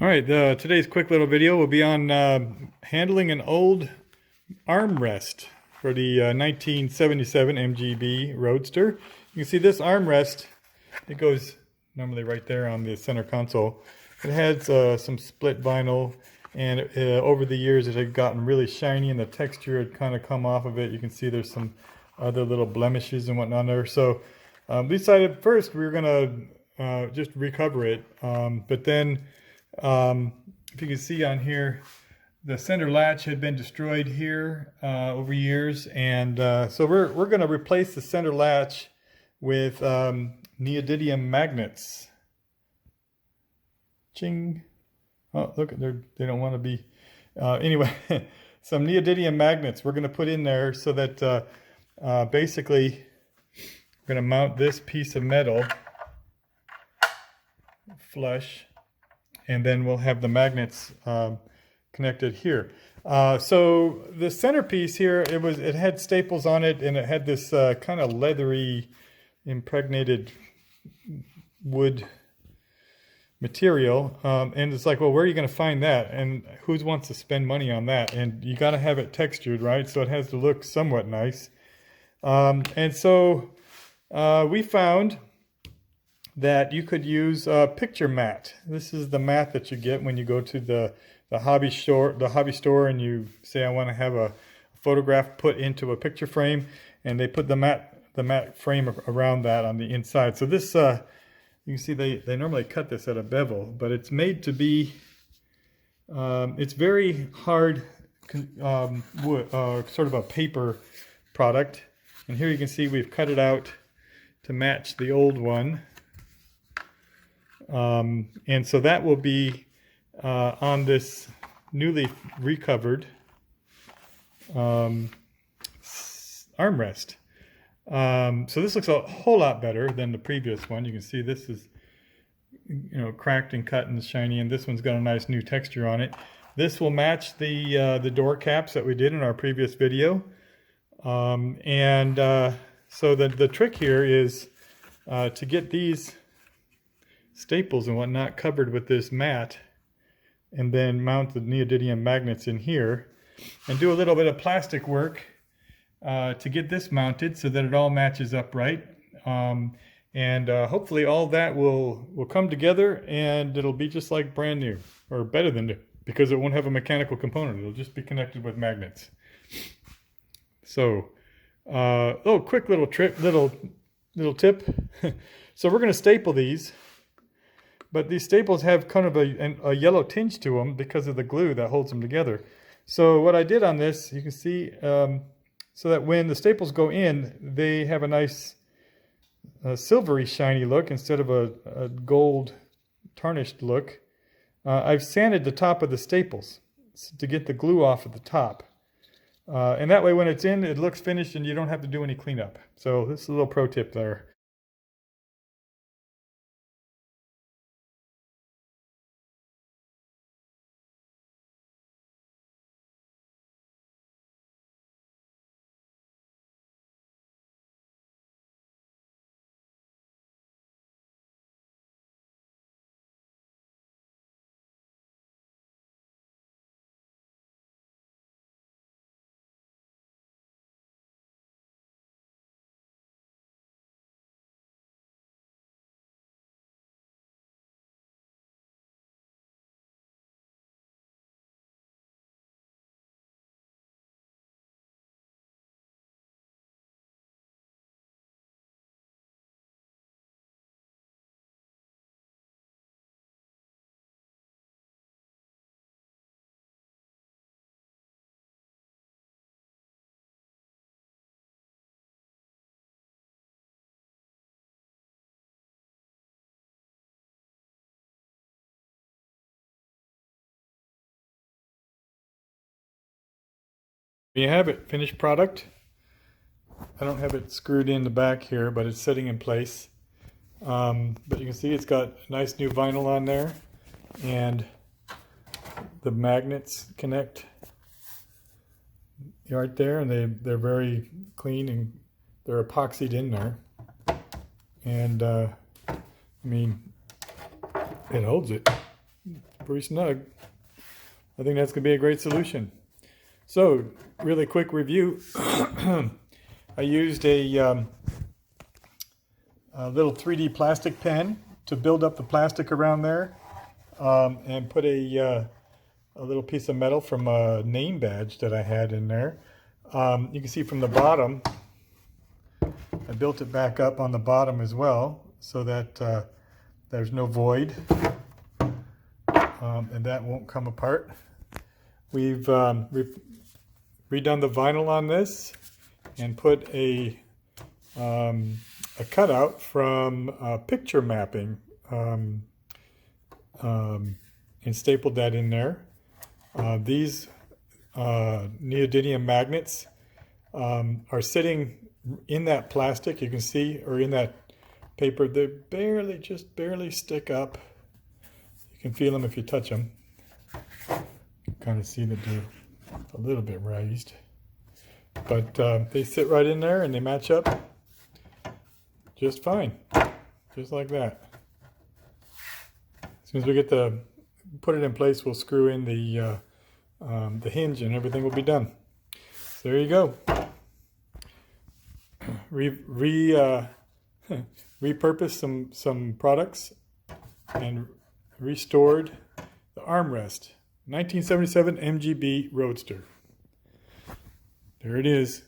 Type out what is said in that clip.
All right, today's quick little video will be on handling an old armrest for the 1977 MGB Roadster. You can see this armrest, it goes normally right there on the center console. It has some split vinyl, and over the years it had gotten really shiny and the texture had kind of come off of it. You can see there's some other little blemishes and whatnot there. So we decided first we were going to just recover it, but then if you can see on here, the center latch had been destroyed here over years, and so we're going to replace the center latch with neodymium magnets. Ching! Oh, look, they don't want to be. Anyway, some neodymium magnets we're going to put in there so that basically we're going to mount this piece of metal flush. And then we'll have the magnets connected here. So the centerpiece here, it had staples on it, and it had this kind of leathery, impregnated wood material. And it's like, well, where are you going to find that? And who wants to spend money on that? And you got to have it textured, right? So it has to look somewhat nice. And so we found that you could use a picture mat. This is the mat that you get when you go to the hobby store and you say, I want to have a photograph put into a picture frame, and they put the mat frame around that on the inside. So this you can see they normally cut this at a bevel, but it's made to be it's very hard wood, sort of a paper product. And here you can see we've cut it out to match the old one. And so that will be on this newly recovered armrest. So this looks a whole lot better than the previous one. You can see this is, cracked and cut and shiny, and this one's got a nice new texture on it. This will match the door caps that we did in our previous video. So the trick here is to get these staples and whatnot covered with this mat, and then mount the neodymium magnets in here, and do a little bit of plastic work to get this mounted so that it all matches up right. Hopefully all that will come together, and it'll be just like brand new, or better than new, because it won't have a mechanical component. It'll just be connected with magnets. So quick little tip. So we're going to staple these. But these staples have kind of a yellow tinge to them because of the glue that holds them together. So what I did on this, you can see, so that when the staples go in, they have a nice silvery shiny look instead of a gold tarnished look. I've sanded the top of the staples to get the glue off at the top. And that way when it's in, it looks finished and you don't have to do any cleanup. So this is a little pro tip there. You have it, finished product. I don't have it screwed in the back here, but it's sitting in place. But you can see it's got nice new vinyl on there, and the magnets connect right there, and they're very clean, and they're epoxied in there. And I mean, it holds it. pretty snug. I think that's going to be a great solution. So, really quick review. I used a little 3D plastic pen to build up the plastic around there, and put a little piece of metal from a name badge that I had in there. You can see from the bottom, I built it back up on the bottom as well, so that there's no void, and that won't come apart. We've redone the vinyl on this and put a cutout from picture mapping, and stapled that in there. These neodymium magnets are sitting in that plastic, you can see, or in that paper. They just barely stick up. You can feel them if you touch them. You can kind of see that they're a little bit raised. But they sit right in there and they match up just fine. Just like that. As soon as we get put it in place, we'll screw in the hinge and everything will be done. So there you go. Repurposed some products and restored the armrest. 1977 MGB Roadster. There it is.